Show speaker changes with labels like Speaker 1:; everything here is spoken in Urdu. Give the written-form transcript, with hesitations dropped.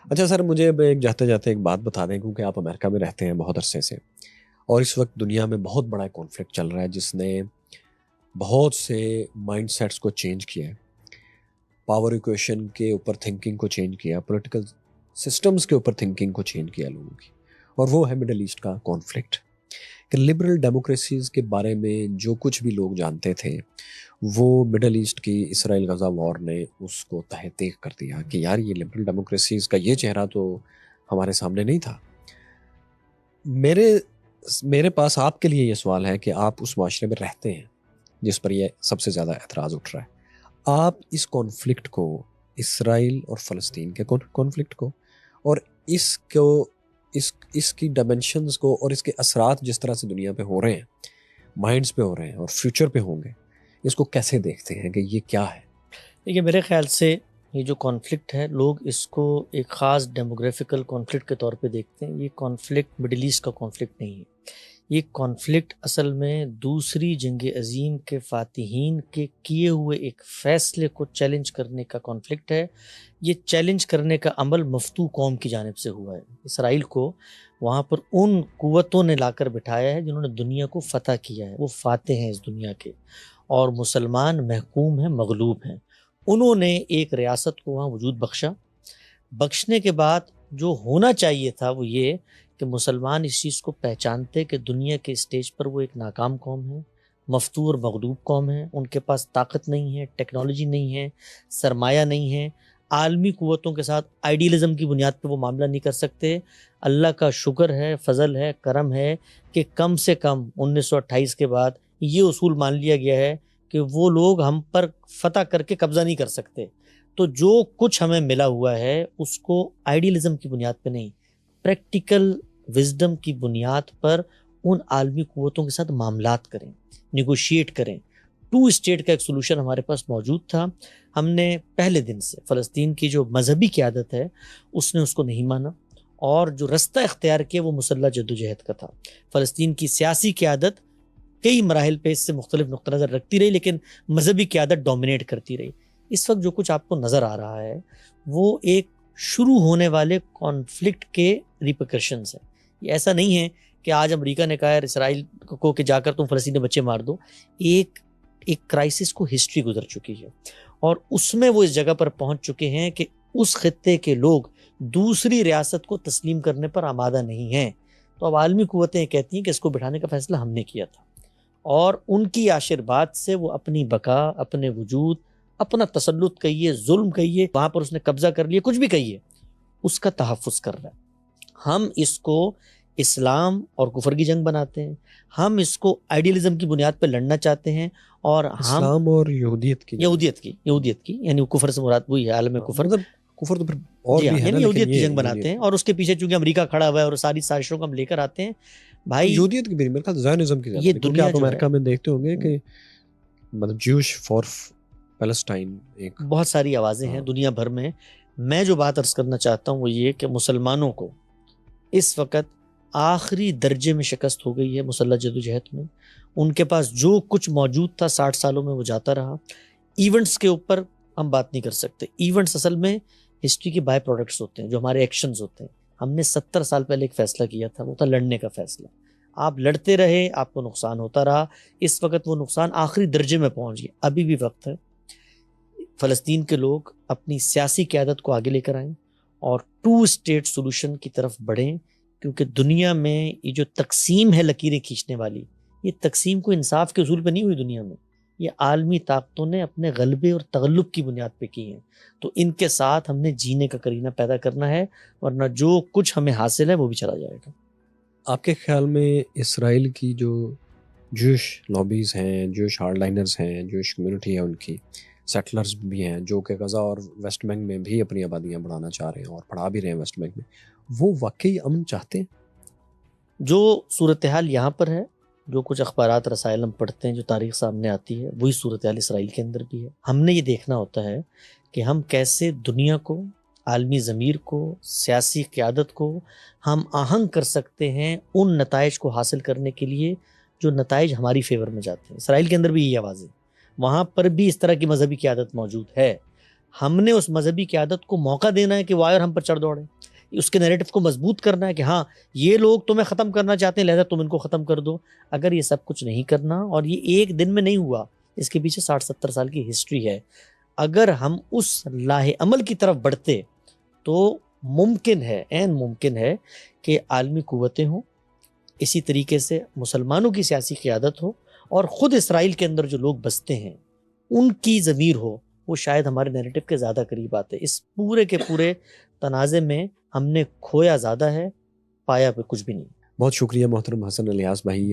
Speaker 1: اچھا سر، مجھے اب ایک جاتے جاتے ایک بات بتا دیں، کیونکہ آپ امریکہ میں رہتے ہیں بہت عرصے سے، اور اس وقت دنیا میں بہت بڑا کانفلکٹ چل رہا ہے جس نے بہت سے مائنڈ سیٹس کو چینج کیا ہے، پاور ایکویشن کے اوپر تھنکنگ کو چینج کیا، پولیٹیکل سسٹمز کے اوپر تھنکنگ کو چینج کیا لوگوں کی، اور وہ ہے مڈل ایسٹ کا کانفلکٹ کہ لبرل ڈیموکریسیز کے بارے میں جو کچھ بھی لوگ جانتے تھے وہ مڈل ایسٹ کی اسرائیل غزہ وار نے اس کو تہہ تیغ کر دیا کہ یار یہ لبرل ڈیموکریسیز کا یہ چہرہ تو ہمارے سامنے نہیں تھا۔ میرے پاس آپ کے لیے یہ سوال ہے کہ آپ اس معاشرے میں رہتے ہیں جس پر یہ سب سے زیادہ اعتراض اٹھ رہا ہے، آپ اس کانفلکٹ کو، اسرائیل اور فلسطین کے کانفلکٹ کو، اور اس کو اس کی ڈائمنشنز کو اور اس کے اثرات جس طرح سے دنیا پہ ہو رہے ہیں، مائنڈز پہ ہو رہے ہیں اور فیوچر پہ ہوں گے، اس کو کیسے دیکھتے ہیں کہ یہ کیا ہے؟
Speaker 2: دیکھیے، میرے خیال سے یہ جو کانفلکٹ ہے، لوگ اس کو ایک خاص ڈیموگرافیکل کانفلکٹ کے طور پہ دیکھتے ہیں۔ یہ کانفلکٹ مڈل ایسٹ کا کانفلکٹ نہیں ہے، یہ کانفلکٹ اصل میں دوسری جنگ عظیم کے فاتحین کے کیے ہوئے ایک فیصلے کو چیلنج کرنے کا کانفلکٹ ہے۔ یہ چیلنج کرنے کا عمل مفتوح قوم کی جانب سے ہوا ہے۔ اسرائیل کو وہاں پر ان قوتوں نے لا کر بٹھایا ہے جنہوں نے دنیا کو فتح کیا ہے، وہ فاتح ہیں اس دنیا کے، اور مسلمان محکوم ہیں، مغلوب ہیں۔ انہوں نے ایک ریاست کو وہاں وجود بخشنے کے بعد جو ہونا چاہیے تھا وہ یہ کہ مسلمان اس چیز کو پہچانتے کہ دنیا کے اسٹیج پر وہ ایک ناکام قوم ہے، مفتوح اور مغلوب قوم ہے، ان کے پاس طاقت نہیں ہے، ٹیکنالوجی نہیں ہے، سرمایہ نہیں ہے، عالمی قوتوں کے ساتھ آئیڈیلزم کی بنیاد پہ وہ معاملہ نہیں کر سکتے۔ اللہ کا شکر ہے، فضل ہے، کرم ہے کہ کم سے کم 1928 کے بعد یہ اصول مان لیا گیا ہے کہ وہ لوگ ہم پر فتح کر کے قبضہ نہیں کر سکتے۔ تو جو کچھ ہمیں ملا ہوا ہے اس کو آئیڈیلزم کی بنیاد پہ نہیں، پریکٹیکل وزڈم کی بنیاد پر ان عالمی قوتوں کے ساتھ معاملات کریں، نیگوشیٹ کریں۔ 2 اسٹیٹ کا ایک سولوشن ہمارے پاس موجود تھا۔ ہم نے پہلے دن سے فلسطین کی جو مذہبی قیادت ہے اس نے اس کو نہیں مانا، اور جو رستہ اختیار کیا وہ مسلح جدوجہد کا تھا۔ فلسطین کی سیاسی قیادت کئی مراحل پہ اس سے مختلف نقطہ نظر رکھتی رہی، لیکن مذہبی قیادت ڈومینیٹ کرتی رہی۔ اس وقت جو کچھ آپ کو نظر آ رہا ہے وہ ایک شروع ہونے والے کانفلکٹ کے ریپرکشنز ہیں۔ یہ ایسا نہیں ہے کہ آج امریکہ نے کہا ہے اسرائیل کو کہ جا کر تم فلسطینی بچے مار دو۔ ایک کرائسس کو ہسٹری گزر چکی ہے، اور اس میں وہ اس جگہ پر پہنچ چکے ہیں کہ اس خطے کے لوگ دوسری ریاست کو تسلیم کرنے پر آمادہ نہیں ہیں۔ تو اب عالمی قوتیں کہتی ہیں کہ اس کو بٹھانے کا فیصلہ ہم نے کیا تھا، اور ان کی آشرواد سے وہ اپنی بقا، اپنے وجود، اپنا تسلط کہیے، ظلم کہیے، وہاں پر اس نے قبضہ کر لیا، کچھ بھی کہیے، اس کا تحفظ کر رہا ہے۔ ہم اس کو اسلام اور کفر کی جنگ بناتے ہیں، ہم اس کو آئیڈیلزم کی بنیاد پہ لڑنا چاہتے ہیں، اور ہم
Speaker 1: اسلام اور یہودیت کی
Speaker 2: یہودیت کی یعنی کفر سے مراد وہی ہے، عالم کفر،
Speaker 1: مطلب کفر تو پھر اور
Speaker 2: جی ہاں،
Speaker 1: بھی ہے نا،
Speaker 2: یعنی یہودیت
Speaker 1: لیکن
Speaker 2: کی
Speaker 1: یہ
Speaker 2: جنگ بناتے ہیں، اور اس کے پیچھے چونکہ امریکہ کھڑا ہوا ہے اور ساری سازشوں کو ہم لے کر آتے ہیں۔ بھائی
Speaker 1: یہودیت کی بھی میرے خیال زائنزم کی زیادہ
Speaker 2: یہ
Speaker 1: ہے، کیونکہ
Speaker 2: دنیا
Speaker 1: آپ
Speaker 2: جو
Speaker 1: امریکہ
Speaker 2: ہے،
Speaker 1: میں دیکھتے ہوں گے کہ مطلب جیوش فار پیلسٹائن ایک
Speaker 2: بہت ساری آوازیں ہیں دنیا بھر میں۔ میں جو بات عرض کرنا چاہتا ہوں وہ یہ کہ مسلمانوں کو اس وقت آخری درجے میں شکست ہو گئی ہے مسلح جدوجہد میں۔ ان کے پاس جو کچھ موجود تھا 60 سالوں میں وہ جاتا رہا۔ ایونٹس کے اوپر ہم بات نہیں کر سکتے، ایونٹس اصل میں ہسٹری کے بائی پروڈکٹس ہوتے ہیں، جو ہمارے ایکشنز ہوتے ہیں۔ ہم نے 70 سال پہلے ایک فیصلہ کیا تھا، وہ تھا لڑنے کا فیصلہ۔ آپ لڑتے رہے، آپ کو نقصان ہوتا رہا، اس وقت وہ نقصان آخری درجے میں پہنچ گیا۔ ابھی بھی وقت ہے فلسطین کے لوگ اپنی سیاسی قیادت کو آگے لے کر آئیں اور 2 اسٹیٹ سولوشن کی طرف بڑھیں، کیونکہ دنیا میں یہ جو تقسیم ہے لکیریں کھینچنے والی، یہ تقسیم کو انصاف کے اصول پہ نہیں ہوئی دنیا میں، یہ عالمی طاقتوں نے اپنے غلبے اور تغلب کی بنیاد پہ کی ہیں۔ تو ان کے ساتھ ہم نے جینے کا کرینہ پیدا کرنا ہے، ورنہ جو کچھ ہمیں حاصل ہے وہ بھی چلا جائے گا۔
Speaker 1: آپ کے خیال میں اسرائیل کی جو جوش لابیز ہیں، جوش ہارڈ لائنرز ہیں، جوش کمیونٹی ہے، ان کی سیٹلرز بھی ہیں جو کہ غزہ اور ویسٹ بینک میں بھی اپنی آبادیاں بڑھانا چاہ رہے ہیں اور بڑھا بھی رہے ہیں ویسٹ بینک میں، وہ واقعی امن چاہتے ہیں؟
Speaker 2: جو صورتحال یہاں پر ہے، جو کچھ اخبارات رسائل ہم پڑھتے ہیں، جو تاریخ سامنے آتی ہے، وہی صورتحال اسرائیل کے اندر بھی ہے۔ ہم نے یہ دیکھنا ہوتا ہے کہ ہم کیسے دنیا کو، عالمی ضمیر کو، سیاسی قیادت کو ہم آہنگ کر سکتے ہیں ان نتائج کو حاصل کرنے کے لیے جو نتائج ہماری فیور میں جاتے ہیں۔ اسرائیل کے اندر بھی یہ آواز ہے، وہاں پر بھی اس طرح کی مذہبی قیادت موجود ہے۔ ہم نے اس مذہبی قیادت کو موقع دینا ہے کہ وہ آئے اور ہم پر چڑھ دوڑے۔ اس کے نیریٹو کو مضبوط کرنا ہے کہ ہاں یہ لوگ تمہیں ختم کرنا چاہتے ہیں لہذا تم ان کو ختم کر دو. اگر یہ سب کچھ نہیں کرنا، اور یہ ایک دن میں نہیں ہوا، اس کے پیچھے 60-70 سال کی ہسٹری ہے، اگر ہم اس لاہ عمل کی طرف بڑھتے تو ممکن ہے، عین ممکن ہے کہ عالمی قوتیں ہوں، اسی طریقے سے مسلمانوں کی سیاسی قیادت ہو، اور خود اسرائیل کے اندر جو لوگ بستے ہیں ان کی ضمیر ہو، وہ شاید ہمارے نیریٹو کے زیادہ قریب آتے. اس پورے کے پورے تنازع میں ہم نے کھویا زیادہ ہے، پایا پہ کچھ بھی نہیں.
Speaker 1: بہت شکریہ محترم حسن الیاس بھائی